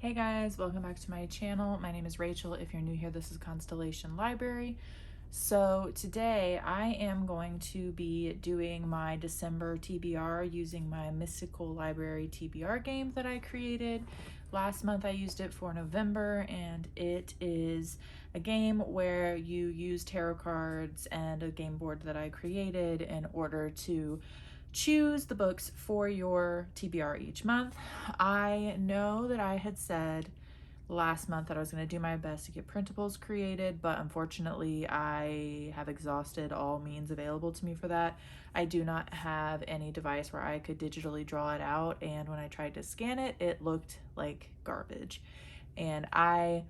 Hey guys, welcome back to my channel. My name is Rachel. If you're new here, this is Constellation Library. So today I am going to be doing my December TBR using my Mystical Library TBR game that I created. Last month I used it for November, and it is a game where you use tarot cards and a game board that I created in order to choose the books for your TBR each month. I know that I had said last month that I was going to do my best to get printables created, but unfortunately I have exhausted all means available to me for that. I do not have any device where I could digitally draw it out, and when I tried to scan it, it looked like garbage. And I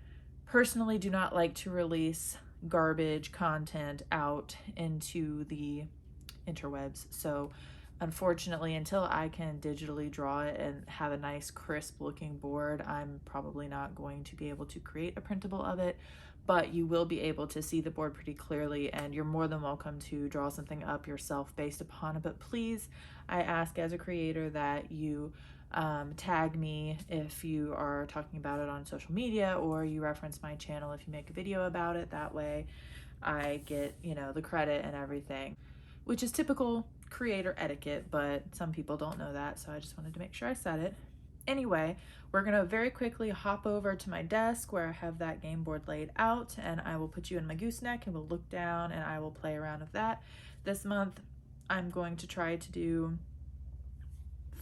personally do not like to release garbage content out into the interwebs. So unfortunately, until I can digitally draw it and have a nice crisp looking board, I'm probably not going to be able to create a printable of it, but you will be able to see the board pretty clearly, and you're more than welcome to draw something up yourself based upon it. But please, I ask as a creator that you tag me if you are talking about it on social media, or you reference my channel if you make a video about it. That way I get, the credit and everything, which is typical creator etiquette, but some people don't know that, so I just wanted to make sure I said it. Anyway, we're gonna very quickly hop over to my desk where I have that game board laid out, and I will put you in my gooseneck and we'll look down and I will play around with that. This month I'm going to try to do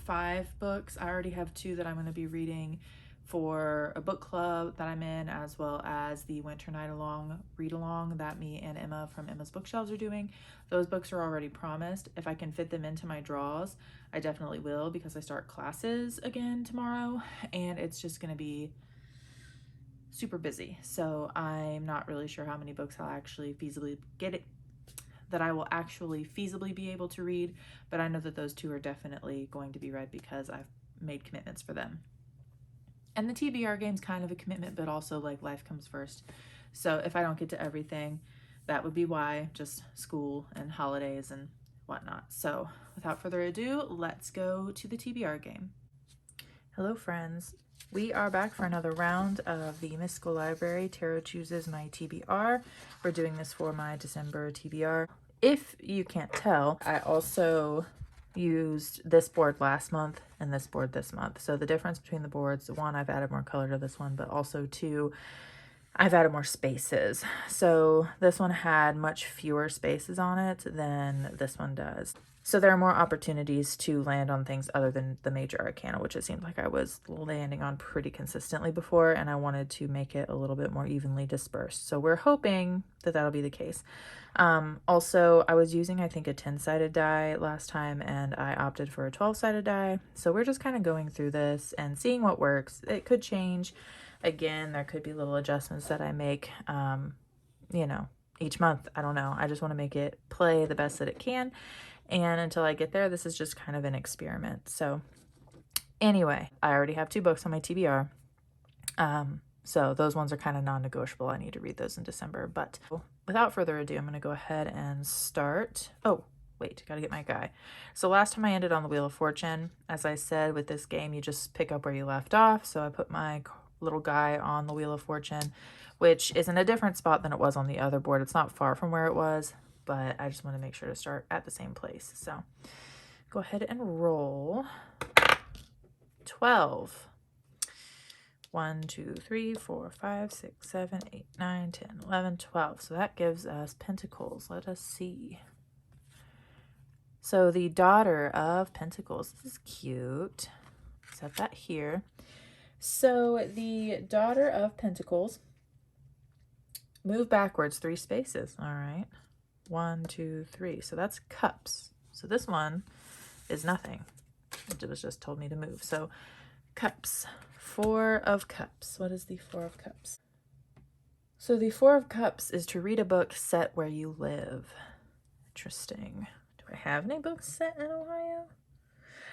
5 books. I already have 2 that I'm going to be reading for a book club that I'm in, as well as the Winternight-A-Long read-along that me and Emma from EmmasBookshelves are doing. Those books are already promised. If I can fit them into my draws, I definitely will, because I start classes again tomorrow and it's just going to be super busy. So I'm not really sure how many books I'll actually feasibly I will actually feasibly be able to read, but I know that those 2 are definitely going to be read because I've made commitments for them. And the TBR game's kind of a commitment, but also like life comes first. So if I don't get to everything, that would be why, just school and holidays and whatnot. So without further ado, let's go to the TBR game. Hello friends. We are back for another round of the Mystical Library Tarot Chooses My TBR. We're doing this for my December TBR. If you can't tell, I also used this board last month and this board this month. So the difference between the boards, 1, I've added more color to this one, but also 2, I've added more spaces. So this one had much fewer spaces on it than this one does. So there are more opportunities to land on things other than the major arcana, which it seemed like I was landing on pretty consistently before, and I wanted to make it a little bit more evenly dispersed. So we're hoping that that'll be the case. Also, I was using, I think, a 10-sided die last time, and I opted for a 12-sided die. So we're just kind of going through this and seeing what works. It could change. Again, there could be little adjustments that I make, each month. I don't know. I just want to make it play the best that it can. And until I get there, this is just kind of an experiment. So anyway, I already have 2 books on my TBR. So those ones are kind of non-negotiable. I need to read those in December. But without further ado, I'm going to go ahead and start. Oh, wait, got to get my guy. So last time I ended on the Wheel of Fortune. As I said, with this game, you just pick up where you left off. So I put my little guy on the Wheel of Fortune, which is in a different spot than it was on the other board. It's not far from where it was, but I just want to make sure to start at the same place. So go ahead and roll 12. 1, 2, 3, 4, 5, 6, 7, 8, 9, 10, 11, 12. So that gives us Pentacles. Let us see. So the Daughter of Pentacles. This is cute. Set that here. So the Daughter of Pentacles. Move backwards 3 spaces. All right. 1, 2, 3. So that's Cups. So this one is nothing. It was just told me to move. So Cups. 4 of Cups. What is the 4 of Cups? So the 4 of Cups is to read a book set where you live. Interesting. Do I have any books set in Ohio?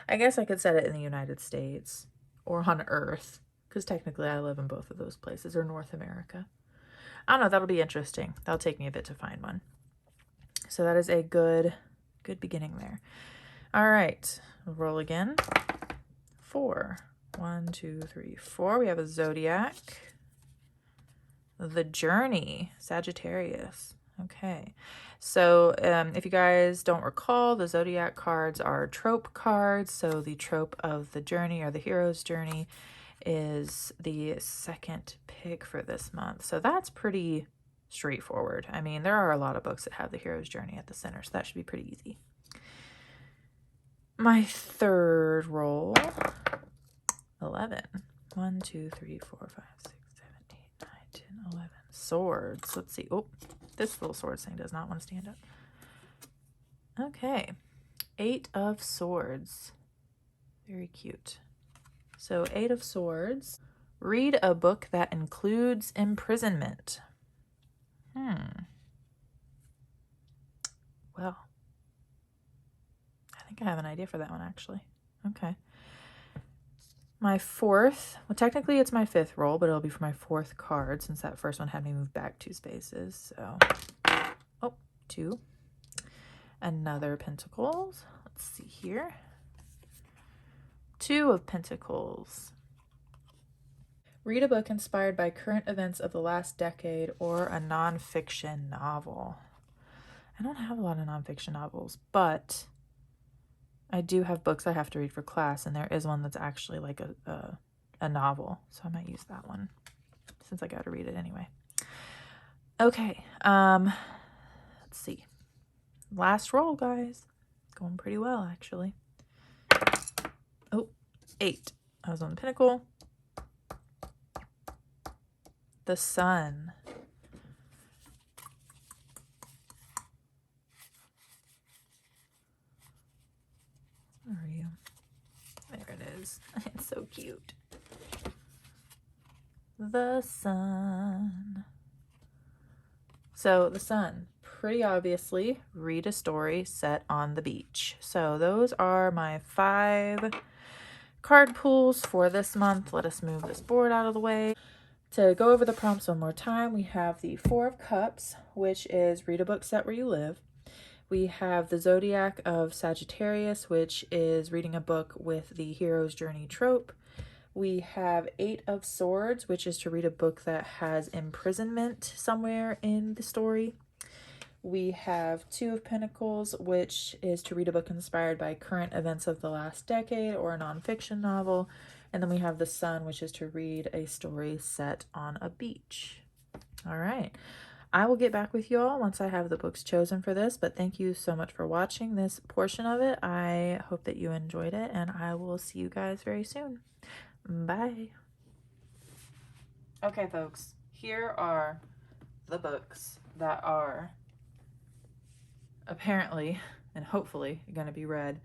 I guess I could set it in the United States or on Earth, because technically I live in both of those places, or North America. I don't know. That'll be interesting. That'll take me a bit to find one. So that is a good beginning there. All right. We'll roll again. 4. 1, 2, 3, 4. We have a Zodiac. The Journey, Sagittarius. Okay. So if you guys don't recall, the Zodiac cards are trope cards. So the trope of the journey, or the hero's journey, is the second pick for this month. So that's pretty straightforward. I mean, there are a lot of books that have the hero's journey at the center, so that should be pretty easy. My third roll, 11. 1, 2, 3, 4, 5, 6, 7, 8, 9, 10, 11. Swords. Let's see. Oh, this little swords thing does not want to stand up. Okay. 8 of Swords. Very cute. So 8 of Swords. Read a book that includes imprisonment. Well, I think I have an idea for that one, actually. Okay. My fourth, well, technically it's my fifth roll, but it'll be for my fourth card since that first one had me move back 2 spaces. So, oh, 2. Another Pentacles. Let's see here. 2 of Pentacles. Read a book inspired by current events of the last decade or a nonfiction novel. I don't have a lot of nonfiction novels, but I do have books I have to read for class, and there is one that's actually like a novel, so I might use that one since I got to read it anyway. Okay, let's see. Last roll, guys. Going pretty well, actually. Oh, 8. I was on the Pinnacle. The Sun. Where are you? There it is. It's so cute. The Sun. So the Sun, pretty obviously, read a story set on the beach. So those are my 5 card pools for this month. Let us move this board out of the way. To go over the prompts one more time, we have the 4 of Cups, which is read a book set where you live. We have the Zodiac of Sagittarius, which is reading a book with the hero's journey trope. We have 8 of Swords, which is to read a book that has imprisonment somewhere in the story. We have 2 of Pentacles, which is to read a book inspired by current events of the last decade or a nonfiction novel. And then we have the Sun, which is to read a story set on a beach. All right. I will get back with you all once I have the books chosen for this, but thank you so much for watching this portion of it. I hope that you enjoyed it, and I will see you guys very soon. Bye. Okay, folks, here are the books that are apparently and hopefully going to be read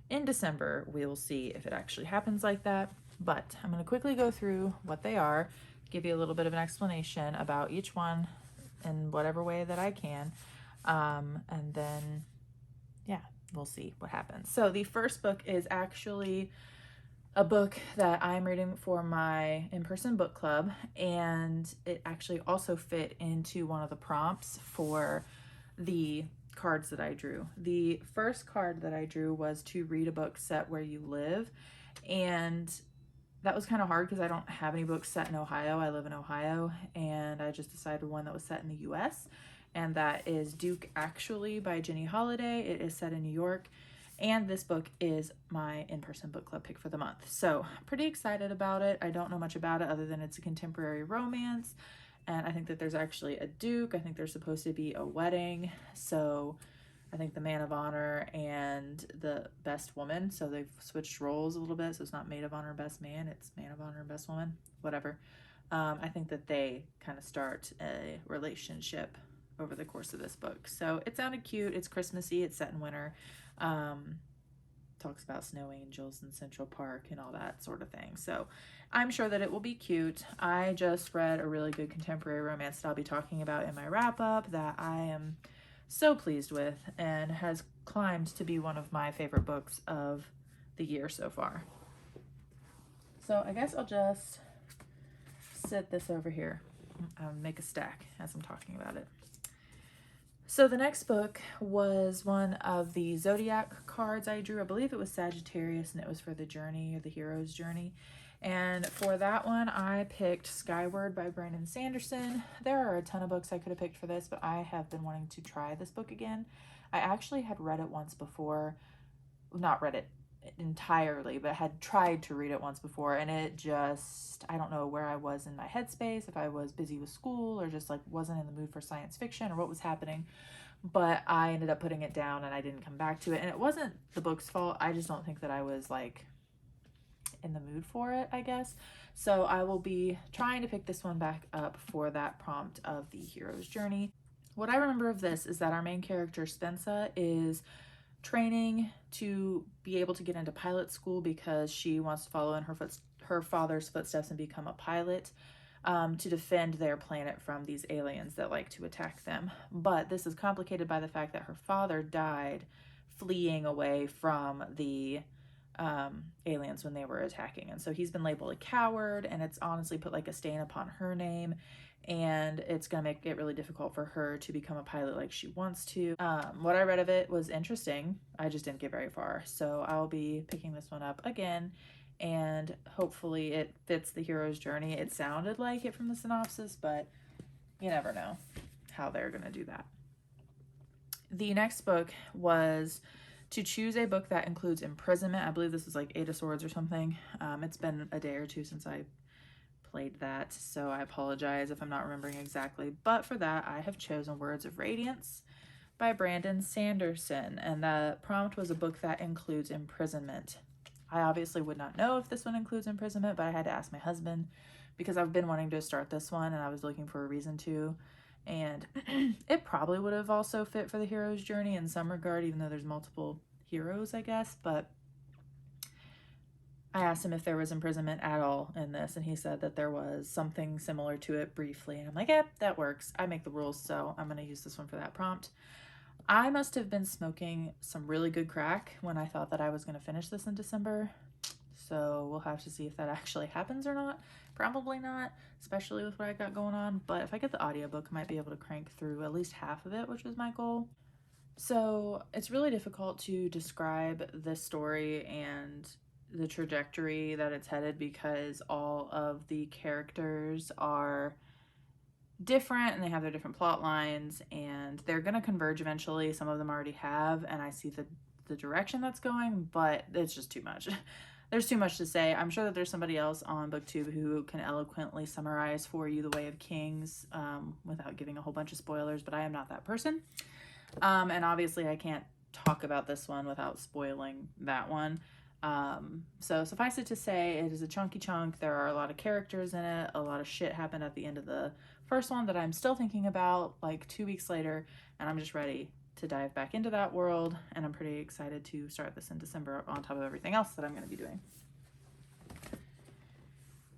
in December. We will see if it actually happens like that, but I'm going to quickly go through what they are, give you a little bit of an explanation about each one in whatever way that I can, and then yeah, we'll see what happens. So the first book is actually a book that I'm reading for my in-person book club, and it actually also fit into one of the prompts for the cards that I drew. The first card that I drew was to read a book set where you live, and that was kind of hard because I don't have any books set in Ohio. I live in Ohio, and I just decided one that was set in the US, and that is Duke Actually by Jenny Holiday. It is set in New York, and this book is my in-person book club pick for the month. So pretty excited about it. I don't know much about it other than it's a contemporary romance, and I think that there's actually a duke. I think there's supposed to be a wedding, so I think the man of honor and the best woman, so they've switched roles a little bit, so it's not maid of honor and best man, it's man of honor and best woman, whatever. I think that they kind of start a relationship over the course of this book. So it sounded cute. It's Christmassy. It's set in winter. Talks about snow angels in Central Park and all that sort of thing. So I'm sure that it will be cute. I just read a really good contemporary romance that I'll be talking about in my wrap-up that I am so pleased with and has climbed to be one of my favorite books of the year so far. So I guess I'll just sit this over here, make a stack as I'm talking about it. So the next book was one of the zodiac cards I drew. I believe it was Sagittarius, and it was for the journey, or the hero's journey. And for that one, I picked Skyward by Brandon Sanderson. There are a ton of books I could have picked for this, but I have been wanting to try this book again. I actually had read it once before, not read it entirely, but had tried to read it once before, and it just, I don't know where I was in my headspace, if I was busy with school or just like wasn't in the mood for science fiction or what was happening, but I ended up putting it down and I didn't come back to it. And it wasn't the book's fault, I just don't think that I was like in the mood for it, I guess. So I will be trying to pick this one back up for that prompt of the hero's journey. What I remember of this is that our main character Tessa is training to be able to get into pilot school because she wants to follow in her father's footsteps and become a pilot, to defend their planet from these aliens that like to attack them. But this is complicated by the fact that her father died fleeing away from the aliens when they were attacking, and so he's been labeled a coward, and it's honestly put like a stain upon her name, and it's gonna make it really difficult for her to become a pilot like she wants to. What I read of it was interesting. I just didn't get very far, so I'll be picking this one up again, and hopefully it fits the hero's journey. It sounded like it from the synopsis, but you never know how they're gonna do that. The next book was to choose a book that includes imprisonment. I believe this is like Eight of Swords or something. It's been a day or two since I played that, so I apologize if I'm not remembering exactly, but for that I have chosen Words of Radiance by Brandon Sanderson, and the prompt was a book that includes imprisonment. I obviously would not know if this one includes imprisonment, but I had to ask my husband because I've been wanting to start this one and I was looking for a reason to, and it probably would have also fit for the hero's journey in some regard, even though there's multiple heroes, I guess. But I asked him if there was imprisonment at all in this, and he said that there was something similar to it briefly, and I'm like, yeah, that works. I make the rules, so I'm going to use this one for that prompt. I must have been smoking some really good crack when I thought that I was going to finish this in December, so we'll have to see if that actually happens or not. Probably not, especially with what I got going on, but if I get the audiobook, I might be able to crank through at least half of it, which was my goal. So it's really difficult to describe this story and the trajectory that it's headed because all of the characters are different and they have their different plot lines, and they're going to converge eventually. Some of them already have, and I see the direction that's going, but it's just too much. There's too much to say. I'm sure that there's somebody else on BookTube who can eloquently summarize for you The Way of Kings without giving a whole bunch of spoilers, but I am not that person. And obviously I can't talk about this one without spoiling that one. So suffice it to say, it is a chunky chunk. There are a lot of characters in it. A lot of shit happened at the end of the first one that I'm still thinking about like 2 weeks later, and I'm just ready to dive back into that world, and I'm pretty excited to start this in December on top of everything else that I'm going to be doing.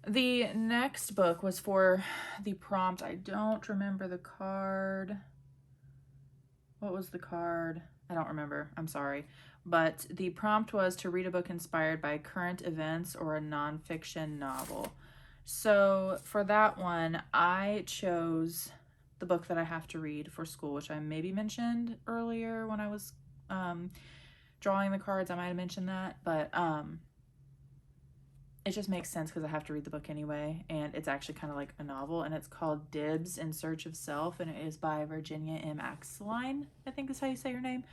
The next book was for the prompt. I don't remember the card. What was the card? I don't remember. I'm sorry. But the prompt was to read a book inspired by current events or a nonfiction novel. So for that one, I chose the book that I have to read for school, which I maybe mentioned earlier when I was drawing the cards. I might have mentioned that, but it just makes sense because I have to read the book anyway, and it's actually kind of like a novel, and it's called Dibs in Search of Self, and it is by Virginia M. Axeline, I think is how you say her name.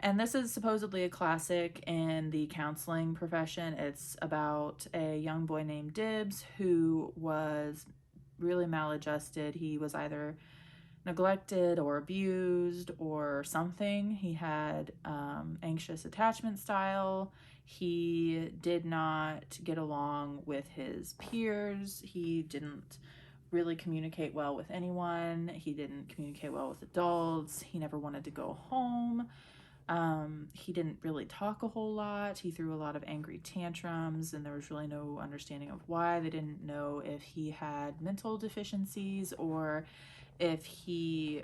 And this is supposedly a classic in the counseling profession. It's about a young boy named Dibs who was really maladjusted. He was either neglected or abused or something. He had anxious attachment style. He did not get along with his peers. He didn't really communicate well with anyone. He didn't communicate well with adults. He never wanted to go home. He didn't really talk a whole lot. He threw a lot of angry tantrums, and there was really no understanding of why. They didn't know if he had mental deficiencies or if he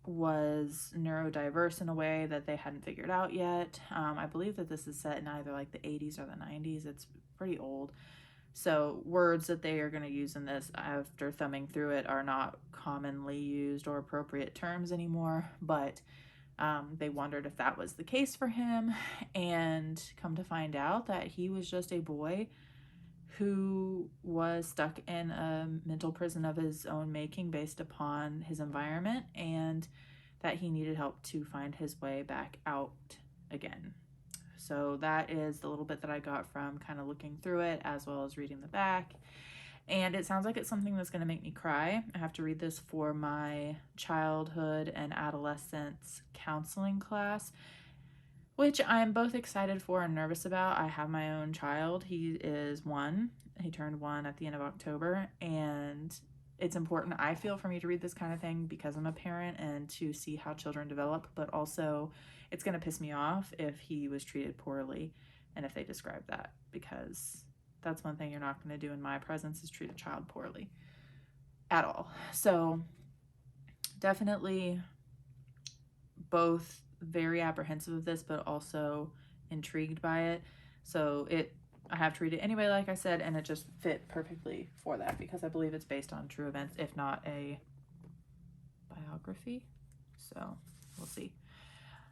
was neurodiverse in a way that they hadn't figured out yet. I believe that this is set in either like the 80s or the 90s. It's pretty old. So words that they are going to use in this after thumbing through it are not commonly used or appropriate terms anymore, but they wondered if that was the case for him, and come to find out that he was just a boy who was stuck in a mental prison of his own making based upon his environment, and that he needed help to find his way back out again. So that is the little bit that I got from kind of looking through it as well as reading the back. And it sounds like it's something that's going to make me cry. I have to read this for my childhood and adolescence counseling class, which I'm both excited for and nervous about. I have my own child. He is 1. He turned 1 at the end of October, and it's important, I feel, for me to read this kind of thing because I'm a parent and to see how children develop, but also it's going to piss me off if he was treated poorly and if they describe that, because that's one thing you're not going to do in my presence is treat a child poorly at all. So definitely both very apprehensive of this, but also intrigued by it. So I have to read it anyway, like I said, and it just fit perfectly for that because I believe it's based on true events, if not a biography. So we'll see.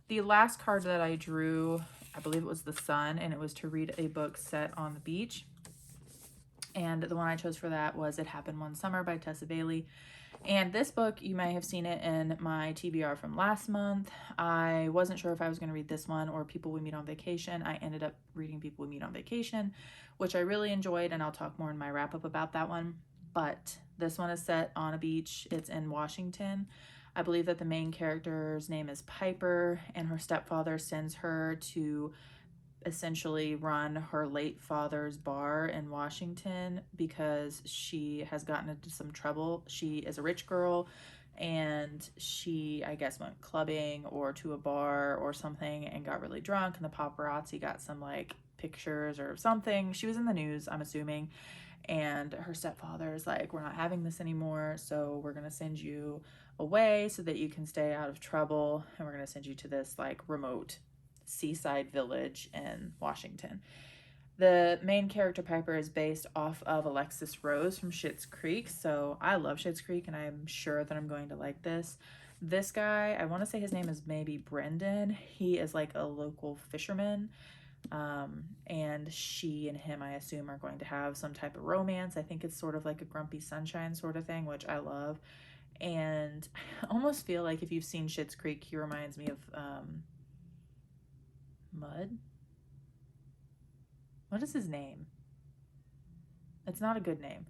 The last card that I drew, I believe it was the sun, and it was to read a book set on the beach. And the one I chose for that was It Happened One Summer by Tessa Bailey. And this book, you may have seen it in my TBR from last month. I wasn't sure if I was going to read this one or People We Meet on Vacation. I ended up reading People We Meet on Vacation, which I really enjoyed, and I'll talk more in my wrap-up about that one. But this one is set on a beach. It's in Washington. I believe that the main character's name is Piper, and her stepfather sends her to essentially run her late father's bar in Washington because she has gotten into some trouble. She is a rich girl, and she, I guess, went clubbing or to a bar or something and got really drunk, and the paparazzi got some like pictures or something. She was in the news, I'm assuming, and her stepfather is like, we're not having this anymore, so we're gonna send you away so that you can stay out of trouble, and we're gonna send you to this like remote seaside village in Washington. The main character, Piper, is based off of Alexis Rose from Schitt's Creek, so I love Schitt's Creek, and I'm sure that I'm going to like this. This guy, I want to say his name is maybe Brendan. He is like a local fisherman, and she and him, I assume, are going to have some type of romance. I think it's sort of like a Grumpy Sunshine sort of thing, which I love. And I almost feel like if you've seen Schitt's Creek, he reminds me of Mud? What is his name? It's not a good name.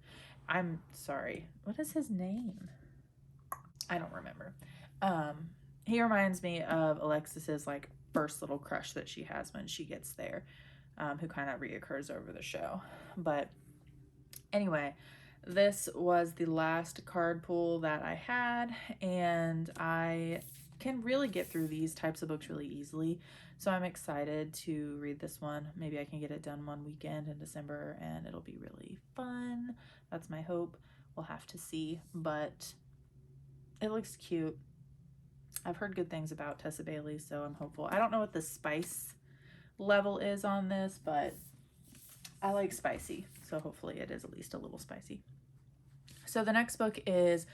I'm sorry. What is his name? I don't remember. He reminds me of Alexis's like first little crush that she has when she gets there, who kind of reoccurs over the show. But anyway, this was the last card pull that I had, and I can really get through these types of books really easily. So I'm excited to read this one. Maybe I can get it done one weekend in December and it'll be really fun. That's my hope. We'll have to see, but it looks cute. I've heard good things about Tessa Bailey, so I'm hopeful. I don't know what the spice level is on this, but I like spicy, so hopefully it is at least a little spicy. So the next book is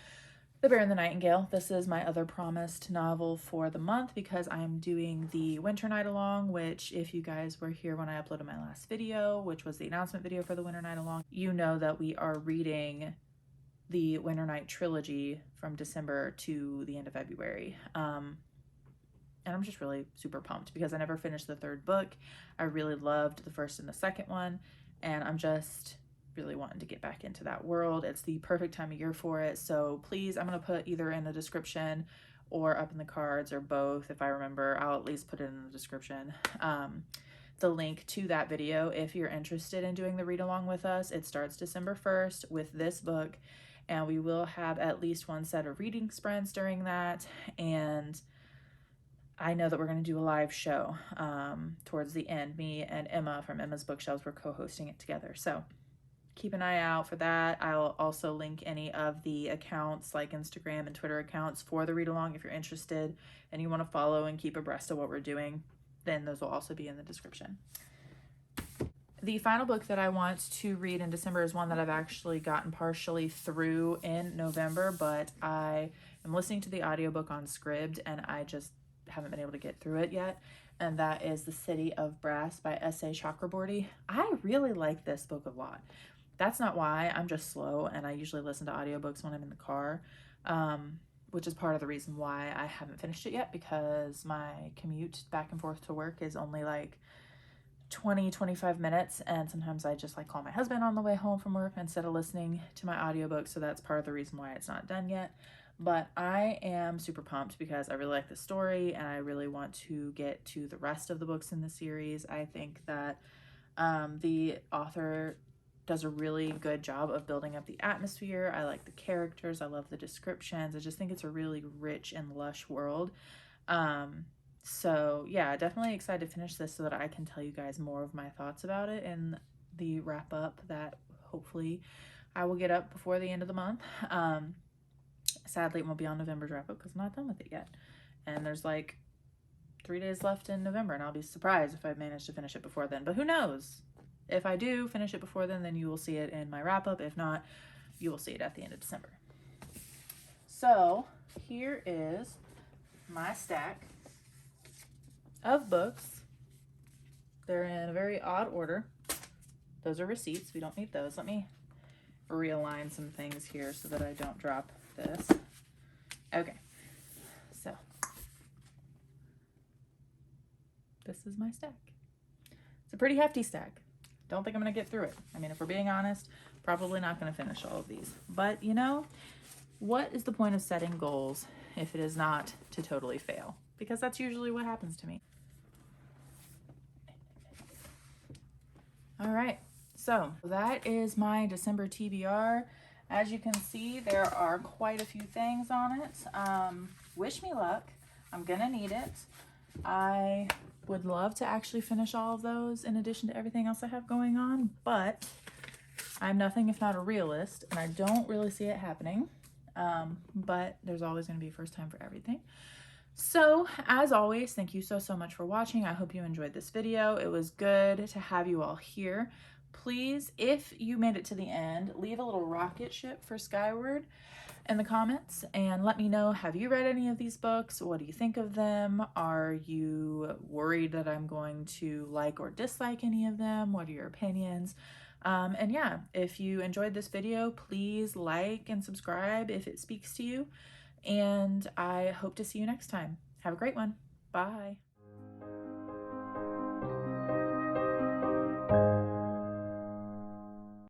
The Bear and the Nightingale. This is my other promised novel for the month because I'm doing the Winternight-A-Long, which if you guys were here when I uploaded my last video, which was the announcement video for the Winternight-A-Long, you know that we are reading the Winternight Trilogy from December to the end of February. And I'm just really super pumped because I never finished the third book. I really loved the first and the second one, and I'm just really wanting to get back into that world. It's the perfect time of year for it, so please, I'm going to put either in the description or up in the cards or both. If I remember, I'll at least put it in the description, the link to that video if you're interested in doing the read along with us. It starts December 1st with this book, and we will have at least one set of reading sprints during that, and I know that we're going to do a live show towards the end. Me and Emma from Emma's Bookshelves, we're co-hosting it together, so keep an eye out for that. I'll also link any of the accounts like Instagram and Twitter accounts for the read along if you're interested and you want to follow and keep abreast of what we're doing, then those will also be in the description. The final book that I want to read in December is one that I've actually gotten partially through in November, but I am listening to the audiobook on Scribd and I just haven't been able to get through it yet. And that is The City of Brass by S.A. Chakraborty. I really like this book a lot. That's not why, I'm just slow and I usually listen to audiobooks when I'm in the car, which is part of the reason why I haven't finished it yet, because my commute back and forth to work is only like 20-25 minutes, and sometimes I just like call my husband on the way home from work instead of listening to my audiobook, so that's part of the reason why it's not done yet. But I am super pumped because I really like the story and I really want to get to the rest of the books in the series. I think that the author does a really good job of building up the atmosphere. I like the characters, I love the descriptions. I just think it's a really rich and lush world. So yeah, definitely excited to finish this so that I can tell you guys more of my thoughts about it in the wrap up that hopefully I will get up before the end of the month. Sadly, it won't be on November's wrap up because I'm not done with it yet. And there's like 3 days left in November, and I'll be surprised if I manage to finish it before then. But who knows? If I do finish it before then you will see it in my wrap up. If not, you will see it at the end of December. So here is my stack of books. They're in a very odd order. Those are receipts. We don't need those. Let me realign some things here so that I don't drop this. Okay, so this is my stack. It's a pretty hefty stack. Don't think I'm gonna get through it. I mean, if we're being honest, probably not gonna finish all of these. But you know, what is the point of setting goals if it is not to totally fail? Because that's usually what happens to me. All right, so that is my December TBR. As you can see, there are quite a few things on it. Wish me luck. I'm gonna need it. I would love to actually finish all of those in addition to everything else I have going on, but I'm nothing if not a realist, and I don't really see it happening. But there's always going to be a first time for everything. So as always, thank you so much for watching. I hope you enjoyed this video. It was good to have you all here. Please, if you made it to the end, leave a little rocket ship for Skyward in the comments and let me know, have you read any of these books? What do you think of them? Are you worried that I'm going to like or dislike any of them? What are your opinions? And yeah, if you enjoyed this video, please like and subscribe if it speaks to you. And I hope to see you next time. Have a great one. Bye.